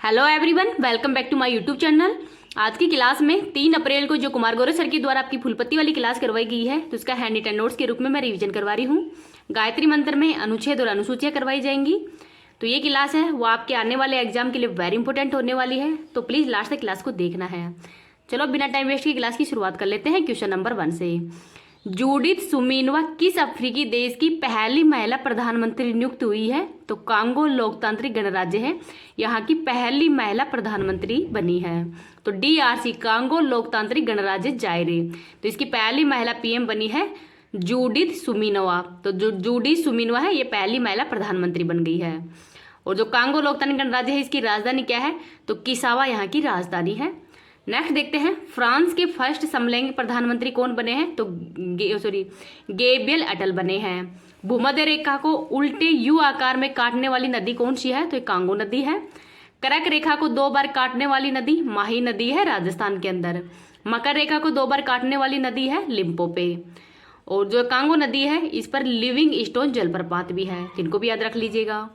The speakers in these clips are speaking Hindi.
Hello everyone, welcome back to my YouTube channel. आज की क्लास में 3 अप्रैल को जो कुमार गौरव सर के द्वारा आपकी फुलपत्ती वाली क्लास करवाई गई है, तो उसका हैंड रिटन नोट्स के रूप में मैं रिवीजन करवा रही हूँ। गायत्री मंत्र में अनुच्छेद और अनुसूचियाँ करवाई जाएंगी। तो ये क्लास है वो आपके आने वाले एग्जाम के लिए वेरी इंपॉर्टेंट होने वाली है, तो प्लीज़ लास्ट तक क्लास को देखना है। चलो बिना टाइम वेस्ट की क्लास की शुरुआत कर लेते हैं क्वेश्चन नंबर 1 से। जूडिथ सुमीनोवा किस अफ्रीकी देश की पहली महिला प्रधानमंत्री नियुक्त हुई है? तो कांगो लोकतांत्रिक गणराज्य है, यहाँ की पहली महिला प्रधानमंत्री बनी है। तो DRC कांगो लोकतांत्रिक गणराज्य जायरे, तो इसकी पहली महिला PM बनी है जूडिथ सुमीनोवा। तो जो जूडिथ सुमीनोवा है ये पहली महिला प्रधानमंत्री बन गई है। और जो कांगो लोकतांत्रिक गणराज्य है इसकी राजधानी क्या है? तो किसावा यहाँ की राजधानी है। नेक्स्ट देखते हैं, फ्रांस के फर्स्ट समलैंगिक प्रधानमंत्री कौन बने हैं? तो गैब्रियल अटल बने हैं। भूमध्य रेखा को उल्टे यू आकार में काटने वाली नदी कौन सी है? तो ये कांगो नदी है। कर्क रेखा को 2 बार काटने वाली नदी माही नदी है राजस्थान के अंदर। मकर रेखा को 2 बार काटने वाली नदी है लिम्पोपे। और जो कांगो नदी है इस पर लिविंग स्टोन जलप्रपात भी है, जिनको भी याद रख लीजिएगा।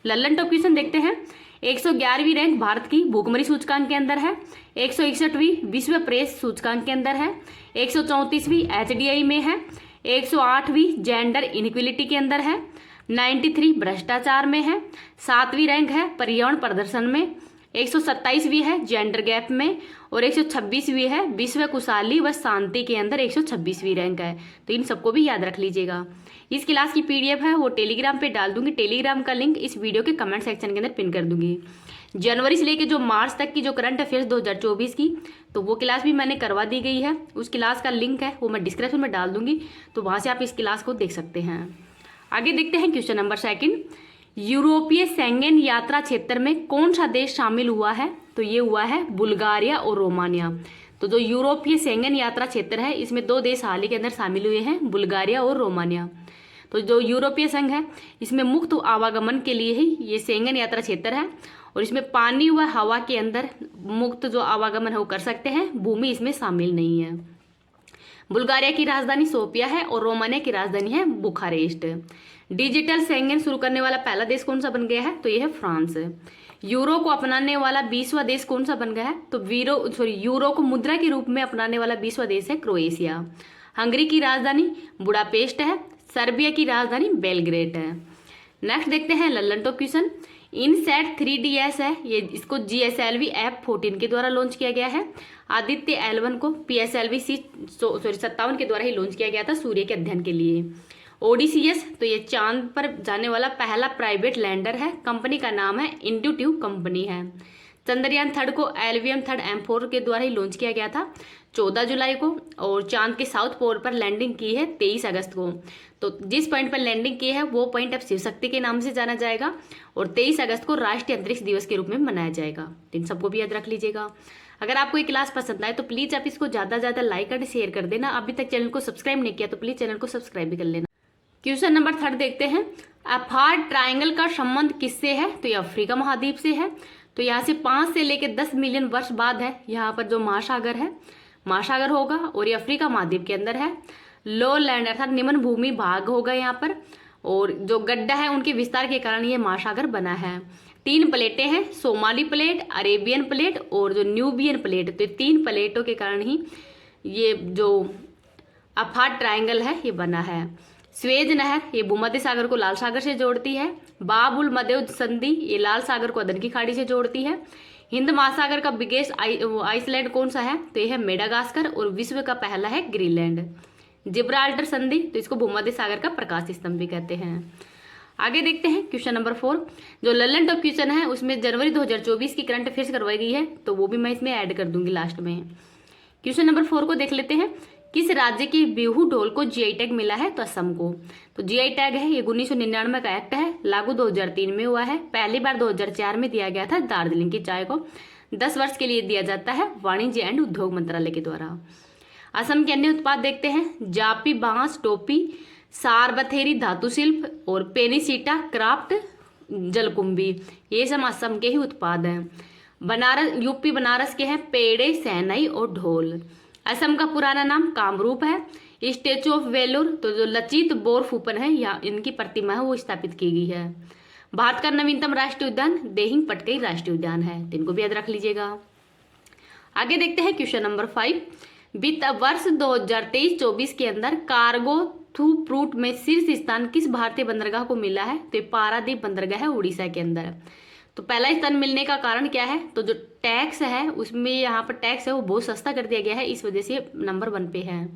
लल्लन टॉप क्वेश्चन देखते हैं। 111वीं रैंक भारत की भूखमरी सूचकांक के अंदर है। 161वीं विश्व प्रेस सूचकांक के अंदर है। 134वीं HDI में है। 108वीं जेंडर इनइक्वलिटी के अंदर है। 93 भ्रष्टाचार में है। 7वीं रैंक है पर्यावरण प्रदर्शन में। 127वीं है जेंडर गैप में। और 126वीं है विश्व कुशाली व शांति के अंदर 126वीं रैंक है। तो इन सबको भी याद रख लीजिएगा। इस क्लास की PDF है वो टेलीग्राम पे डाल दूंगी। टेलीग्राम का लिंक इस वीडियो के कमेंट सेक्शन के अंदर पिन कर दूंगी। जनवरी से लेकर जो मार्च तक की जो करंट अफेयर्स 2024 की, तो वो क्लास भी मैंने करवा दी गई है। उस क्लास का लिंक है वो मैं डिस्क्रिप्शन में डाल दूंगी, तो वहाँ से आप इस क्लास को देख सकते हैं। आगे देखते हैं क्वेश्चन नंबर 2। यूरोपीय शेंगेन यात्रा क्षेत्र में कौन सा देश शामिल हुआ है? तो ये हुआ है बुल्गारिया और रोमानिया। तो जो यूरोपीय शेंगेन यात्रा क्षेत्र है इसमें 2 देश हाल ही के अंदर शामिल हुए हैं, बुल्गारिया और रोमानिया। तो जो यूरोपीय संघ है इसमें मुक्त आवागमन के लिए ही ये शेंगेन यात्रा क्षेत्र है, और इसमें पानी व हवा के अंदर मुक्त जो आवागमन है वो कर सकते हैं, भूमि इसमें शामिल नहीं है। बुल्गारिया की राजधानी सोफिया है और रोमानिया की राजधानी है बुखारेस्ट। डिजिटल शेंगेन शुरू करने वाला पहला देश कौन सा बन गया है? तो यह है फ्रांस। यूरो को अपनाने वाला 20वां देश कौन सा बन गया है? तो यूरो को मुद्रा के रूप में अपनाने वाला 20वां देश है क्रोएशिया। हंगरी की राजधानी बुडापेस्ट है। सर्बिया की राजधानी बेलग्रेड है। नेक्स्ट देखते हैं Lallan top question. INSAT 3DS है, ये इसको GSLV F14 के द्वारा लॉन्च किया गया है। आदित्य L1 को PSLV C57 के द्वारा ही लॉन्च किया गया था सूर्य के अध्ययन के लिए। ODCS तो ये चांद पर जाने वाला पहला प्राइवेट लैंडर है, कंपनी का नाम है इंट्यूटिव कंपनी है। चंद्रयान 3 को LVM 3 M4 के द्वारा ही लॉन्च किया गया था 14 जुलाई को, और चांद के साउथ पोल पर लैंडिंग की है 23 अगस्त को। तो जिस पॉइंट पर लैंडिंग की है वो पॉइंट अब शिव शक्ति के नाम से जाना जाएगा, और 23 अगस्त को राष्ट्रीय अंतरिक्ष दिवस के रूप में मनाया जाएगा। इन सबको भी याद रख लीजिएगा। अगर आपको ये क्लास पसंद आए तो प्लीज़ आप इसको ज़्यादा से ज़्यादा लाइक और शेयर कर देना। अभी तक चैनल को सब्सक्राइब नहीं किया तो प्लीज़ चैनल को सब्सक्राइब भी कर लेना। क्वेश्चन नंबर 3 देखते हैं। अफार ट्राइंगल का संबंध किससे है? तो ये अफ्रीका महाद्वीप से है। तो यहाँ से 5 से लेकर 10 मिलियन वर्ष बाद है यहाँ पर जो महासागर है, महासागर होगा, और ये अफ्रीका महाद्वीप के अंदर है। लो लैंड अर्थात निम्न भूमि भाग होगा यहाँ पर, और जो गड्ढा है उनके विस्तार के कारण ये महासागर बना है। 3 प्लेटें हैं, सोमाली प्लेट, अरेबियन प्लेट और जो न्यूबियन प्लेट। तो 3 प्लेटों के कारण ही ये जो अफार ट्राइंगल है ये बना है। स्वेज नहर ये भूमध्य सागर को लाल सागर से जोड़ती है। बाब उल मदेव संधि ये लाल सागर को अदन की खाड़ी से जोड़ती है। हिंद महासागर का बिगेस्ट आइसलैंड कौन सा है? तो यह है मेडागास्कर, और विश्व का पहला है ग्रीनलैंड। जिब्राल्टर संधि तो इसको भूमध्य सागर का प्रकाश स्तंभ भी कहते हैं। आगे देखते हैं क्वेश्चन नंबर 4। जो लल्लन टॉप क्वेश्चन है उसमें जनवरी 2024 की करंट अफेयर्स करवाई गई है, तो वो भी मैं इसमें ऐड कर दूंगी लास्ट में। क्वेश्चन नंबर 4 को देख लेते हैं। किस राज्य की बिहू ढोल को GI टैग मिला है? तो असम को। तो GI टैग है ये 1999 का एक्ट है, लागू 2003 में हुआ है। पहली बार 2004 में दिया गया था दार्जिलिंग की चाय को। 10 वर्ष के लिए दिया जाता है वाणिज्य एंड उद्योग मंत्रालय के द्वारा। असम के अन्य उत्पाद देखते हैं। जापी बांस टोपी, सारबथेरी धातु शिल्प और पेनिसीटा क्राफ्ट जलकुंभी, ये सब असम के ही उत्पाद हैं। बनारस यूपी बनारस के हैं पेड़े, सहनाई और ढोल। असम का पुराना नाम कामरूप है। स्टेचू ऑफ वेलोर तो जो लचित बोरफुकन है या इनकी प्रतिमा है वो स्थापित की गई है। भारत का नवीनतम राष्ट्रीय उद्यान देहिंग पटकई राष्ट्रीय उद्यान है, तो इनको भी याद रख लीजिएगा। आगे देखते हैं क्वेश्चन नंबर 5। वित्त वर्ष 2023-24 के अंदर कार्गो थ्रूपुट में शीर्ष स्थान किस भारतीय बंदरगाह को मिला है? तो ये पारादीप बंदरगाह है उड़ीसा के अंदर। तो पहला स्थान मिलने का कारण क्या है? तो जो टैक्स है उसमें यहाँ पर टैक्स है वो बहुत सस्ता कर दिया गया है, इस वजह से नंबर 1 पे है।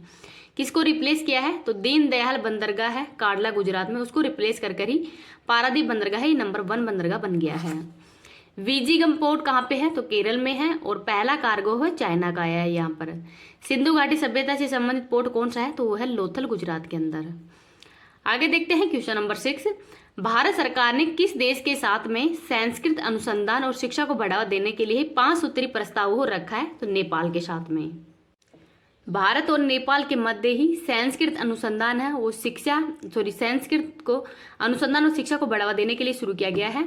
किसको रिप्लेस किया है? तो दीनदयाल बंदरगाह है काडला गुजरात में, उसको रिप्लेस कर ही पारादीप बंदरगाह है, ये नंबर 1 बंदरगाह बन गया है। विजिगम पोर्ट कहाँ पे है? तो केरल में है, और पहला कार्गो है चाइना का आया है यहाँ पर। सिंधु घाटी सभ्यता से संबंधित पोर्ट कौन सा है? तो वो है लोथल गुजरात के अंदर। आगे देखते हैं क्वेश्चन नंबर 6। भारत सरकार ने किस देश के साथ में संस्कृत अनुसंधान और शिक्षा को बढ़ावा देने के लिए 5 सूत्री प्रस्ताव को रखा है? तो नेपाल के साथ में। भारत और नेपाल के मध्य ही संस्कृत अनुसंधान है वो संस्कृत को अनुसंधान और शिक्षा को बढ़ावा देने के लिए शुरू किया गया है।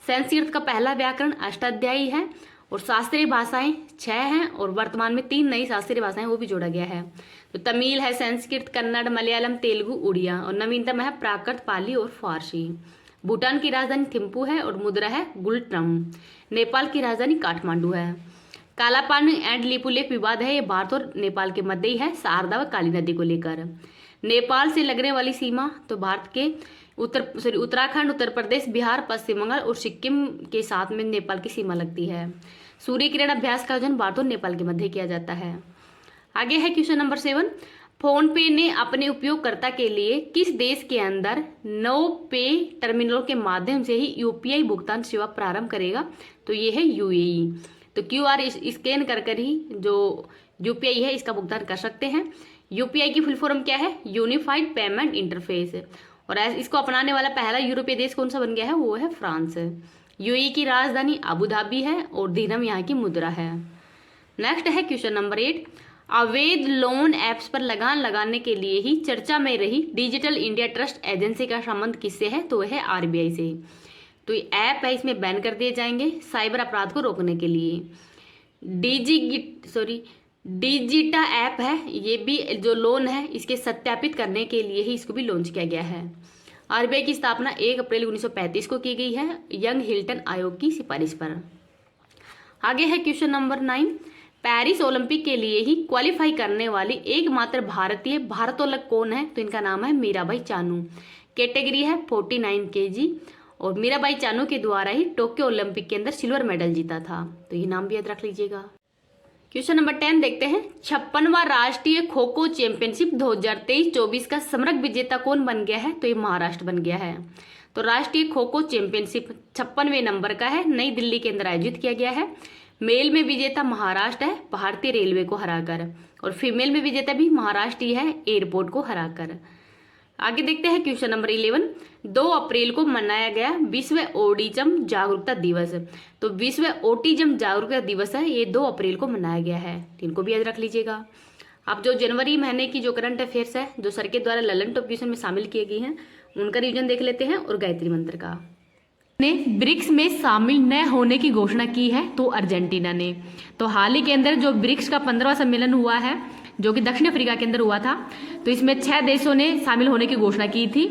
संस्कृत का पहला व्याकरण अष्टाध्यायी है, और शास्त्रीय भाषाएं 6 हैं, और वर्तमान में 3 नई शास्त्रीय भाषाएं वो भी जोड़ा गया है। तो तमिल है, संस्कृत, कन्नड़, मलयालम, तेलुगु, उड़िया, और नवीनतम है प्राकृत, पाली और फारसी। भूटान की राजधानी थिम्पू है, और मुद्रा है गुलट्रम। नेपाल की राजधानी काठमांडू है। कालापानी एंड लिपुलेख विवाद है, ये भारत और नेपाल के मध्य ही है, शारदा व काली नदी को लेकर। नेपाल से लगने वाली सीमा तो भारत के उत्तराखंड, उत्तर प्रदेश, बिहार, पश्चिम बंगाल और सिक्किम के साथ में नेपाल की सीमा लगती है। सूर्य किरण अभ्यास का आयोजन भारत और नेपाल के मध्य किया जाता है। आगे है क्वेश्चन नंबर 7। फोन पे ने अपने उपयोगकर्ता के लिए किस देश के अंदर 9 पे टर्मिनलों के माध्यम से ही यूपीआई भुगतान सेवा प्रारंभ करेगा? तो ये है यूएई। तो क्यूआर स्कैन कर ही जो यूपीआई है इसका भुगतान कर सकते हैं। यूपीआई की फुल फॉर्म क्या है? Unified payment interface. और इसको अपनाने वाला पहला यूरोपीय देश कौन सा बन गया है? वो है फ्रांस। यूएई की राजधानी अबू धाबी है, और दिरहम यहाँ की मुद्रा है। नेक्स्ट है क्वेश्चन नंबर 8। अवैध लोन ऐप्स पर लगान लगाने के लिए ही चर्चा में रही डिजिटल इंडिया ट्रस्ट एजेंसी का संबंध किससे है? तो वह है आरबीआई से। तो ये ऐप है, इसमें बैन कर दिए जाएंगे साइबर अपराध को रोकने के लिए। डिजिटा ऐप है, ये भी जो लोन है इसके सत्यापित करने के लिए ही इसको भी लॉन्च किया गया है। आरबीआई की स्थापना 1 अप्रैल 1935 को की गई है, यंग हिल्टन आयोग की सिफारिश पर। आगे है क्वेश्चन नंबर 9। पेरिस ओलंपिक के लिए ही क्वालिफाई करने वाली एकमात्र भारतीय भारोत्तोलक कौन है? तो इनका नाम है मीराबाई चानू। कैटेगरी है 49 kg, और मीराबाई चानू के द्वारा ही टोक्यो ओलंपिक के अंदर सिल्वर मेडल जीता था, तो ये नाम भी याद रख लीजिएगा। क्वेश्चन नंबर 10 देखते हैं। 56वां राष्ट्रीय खो खो चैंपियनशिप 2023-24 का समग्र विजेता कौन बन गया है? तो ये महाराष्ट्र बन गया है। तो राष्ट्रीय खो खो चैंपियनशिप 56वें नंबर का है, नई दिल्ली के अंदर आयोजित किया गया है। मेल में विजेता महाराष्ट्र है भारतीय रेलवे को हराकर, और फीमेल में विजेता भी महाराष्ट्र ही है एयरपोर्ट को हराकर। आगे देखते हैं क्वेश्चन नंबर 11। 2 अप्रैल को मनाया गया विश्व ओटिज्म जागरूकता दिवस। तो विश्व ओटिज्म जागरूकता दिवस है, ये 2 अप्रैल को मनाया गया है, इनको भी याद रख लीजिएगा। अब जो जनवरी महीने की जो करंट अफेयर्स है जो सर के द्वारा ललन टॉप क्वेश्चन में शामिल किए गए हैं उनका रिवीजन देख लेते हैं, और गायत्री मंत्र का। ने ब्रिक्स में शामिल न होने की घोषणा की है? तो अर्जेंटीना ने। तो हाल ही के अंदर जो ब्रिक्स का 15वां सम्मेलन हुआ है जो कि दक्षिण अफ्रीका के अंदर हुआ था, तो इसमें 6 देशों ने शामिल होने की घोषणा की थी,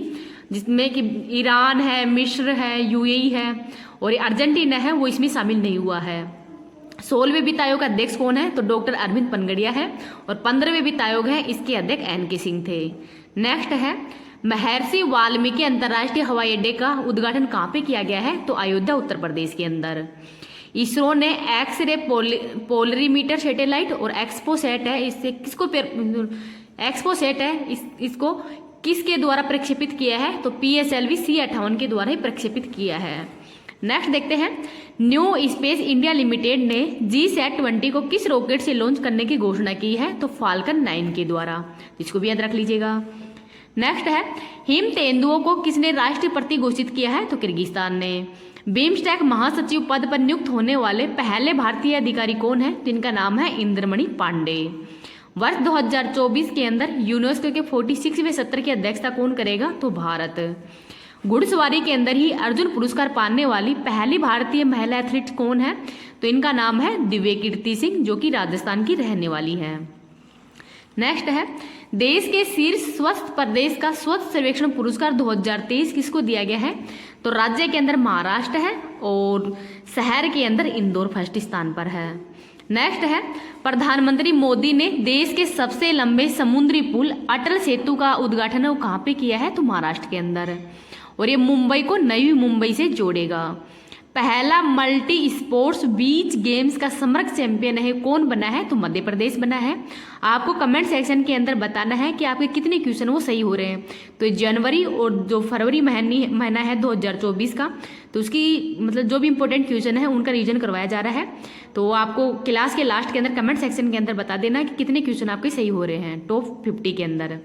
जिसमें कि ईरान है, मिस्र है, यूएई है, और अर्जेंटीना है वो इसमें शामिल नहीं हुआ है। 16वें वित्त आयोग का अध्यक्ष कौन है? तो डॉक्टर अरविंद पनगड़िया है, और 15वें वित्त आयोग है इसके अध्यक्ष एन.के. सिंह थे। नेक्स्ट है महर्षि वाल्मीकि अंतर्राष्ट्रीय हवाई अड्डे का उद्घाटन कहाँ पे किया गया है? तो अयोध्या उत्तर प्रदेश के अंदर। इसरो ने एक्स-रे पोलरीमीटर सैटेलाइट और एक्सपोसैट है, इससे एक्सपोसैट है इसको किसके द्वारा प्रक्षेपित किया है? तो PSLV C-58 के द्वारा ही प्रक्षेपित किया है। नेक्स्ट देखते हैं। न्यू स्पेस इंडिया लिमिटेड ने GSAT-20 को किस रॉकेट से लॉन्च करने की घोषणा की है? तो फाल्कन 9 के द्वारा, इसको भी याद रख लीजिएगा। नेक्स्ट है हिम तेंदुओं को किसने राष्ट्रीय प्रतीक घोषित किया है? तो किर्गिस्तान ने। बिम्स्टेक महासचिव पद पर नियुक्त होने वाले पहले भारतीय अधिकारी कौन है? तो इनका नाम है इंद्रमणि पांडे। वर्ष 2024 के अंदर यूनेस्को के 46वें सत्र की अध्यक्षता कौन करेगा? तो भारत। घुड़सवारी के अंदर ही अर्जुन पुरस्कार पाने वाली पहली भारतीय महिला एथलीट कौन है? तो इनका नाम है दिव्य कीर्ति सिंह, जो कि राजस्थान की रहने वाली है। नेक्स्ट है देश के शीर्ष स्वस्थ प्रदेश का स्वच्छ सर्वेक्षण पुरस्कार 2023 किसको दिया गया है? तो राज्य के अंदर महाराष्ट्र है और शहर के अंदर इंदौर फर्स्ट स्थान पर है। नेक्स्ट है, प्रधानमंत्री मोदी ने देश के सबसे लंबे समुद्री पुल अटल सेतु का उद्घाटन वो कहाँ पे किया है? तो महाराष्ट्र के अंदर, और ये मुंबई को नई मुंबई से जोड़ेगा। पहला मल्टी स्पोर्ट्स बीच गेम्स का समग्र चैंपियन है कौन बना है? तो मध्य प्रदेश बना है। आपको कमेंट सेक्शन के अंदर बताना है कि आपके कितने क्वेश्चन वो सही हो रहे हैं। तो जनवरी और जो फरवरी महीना है 2024 का, तो उसकी मतलब जो भी इंपॉर्टेंट क्वेश्चन है उनका रिवीजन करवाया जा रहा है। तो आपको क्लास के लास्ट के अंदर कमेंट सेक्शन के अंदर बता देना कि कितने क्वेश्चन आपके सही हो रहे हैं टॉप 50 के अंदर।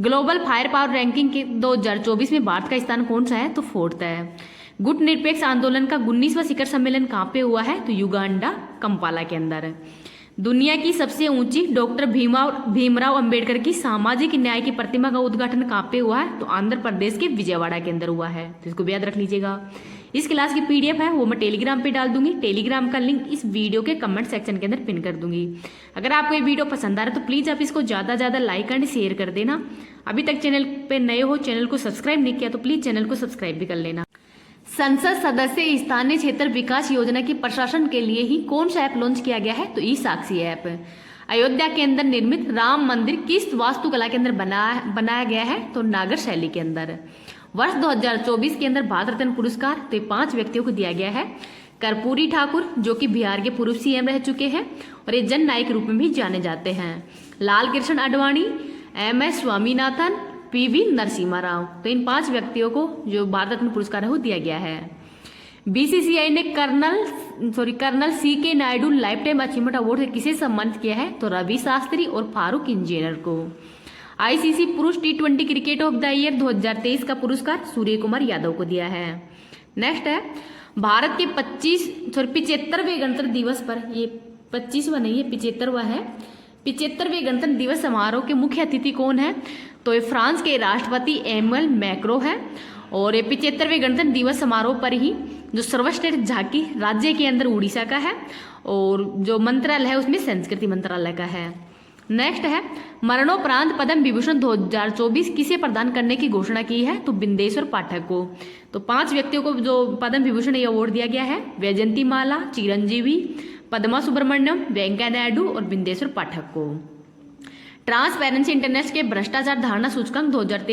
ग्लोबल फायर पावर रैंकिंग के 2024 में भारत का स्थान कौन सा है? तो 4th है। गुट निरपेक्ष आंदोलन का 19वां शिखर सम्मेलन कहाँ पे हुआ है? तो युगांडा कंपाला के अंदर। दुनिया की सबसे ऊंची डॉक्टर भीमराव अंबेडकर की सामाजिक न्याय की प्रतिमा का उद्घाटन कहाँ पे हुआ है? तो आंध्र प्रदेश के विजयवाड़ा के अंदर हुआ है। तो इसको भी याद रख लीजिएगा। इस क्लास की PDF है वो मैं टेलीग्राम पे डाल दूंगी। टेलीग्राम का लिंक इस वीडियो के कमेंट सेक्शन के अंदर पिन कर दूंगी। अगर आपको ये वीडियो पसंद आ रहा है तो प्लीज़ आप इसको ज़्यादा ज़्यादा लाइक एंड शेयर कर देना। अभी तक चैनल पे नए हो, चैनल को सब्सक्राइब नहीं किया तो प्लीज़ चैनल को सब्सक्राइब भी कर लेना। संसद सदस्य स्थानीय क्षेत्र विकास योजना के प्रशासन के लिए ही कौन सा ऐप लॉन्च किया गया है? तो ई साक्षी ऐप। अयोध्या के अंदर निर्मित राम मंदिर किस वास्तुकला के अंदर बनाया गया है? तो नागर शैली के अंदर। वर्ष 2024 के अंदर भारत रत्न पुरस्कार तो 5 व्यक्तियों को दिया गया है। कर्पूरी ठाकुर जो कि बिहार के पूर्व CM रह चुके हैं और ये जन नायक के रूप में भी जाने जाते हैं। Lal Krishna Advani, MS Swaminathan, PV Narasimha Rao. तो इन 5 व्यक्तियों को जो भारत रत्न पुरस्कार है वो दिया गया है। BCCI ने colonel CK Naidu lifetime achievement award से किसे सम्मानित किया है? तो रवि शास्त्री और फारूक इंजीनियर को। ICC पुरुष T20 cricket of the year 2023 का पुरस्कार सूर्य कुमार यादव को दिया है। नेक्स्ट है, भारत के 75वें गणतंत्र दिवस पर, ये 25वां नहीं है 75वां है, 75वें गणतंत्र दिवस समारोह के मुख्य अतिथि कौन है? तो ये फ्रांस के राष्ट्रपति एमुअल मैक्रो है। और ये 75वें गणतंत्र दिवस समारोह पर ही जो सर्वश्रेष्ठ झांकी राज्य के अंदर उड़ीसा का है और जो मंत्रालय है उसमें संस्कृति मंत्रालय का है। नेक्स्ट है, मरणोपरांत पद्म विभूषण 2024 किसे प्रदान करने की घोषणा की है? तो बिंदेश्वर पाठक को। तो 5 व्यक्तियों को जो पद्म विभूषण ये अवार्ड दिया गया है, वैजयंती माला, चिरंजीवी, पद्मा सुब्रमण्यम, वेंकैया नायडू और बिंदेश्वर पाठक को। ट्रांसपेरेंसी इंटरनेशनल के भ्रष्टाचार धारणा सूचकांक 2023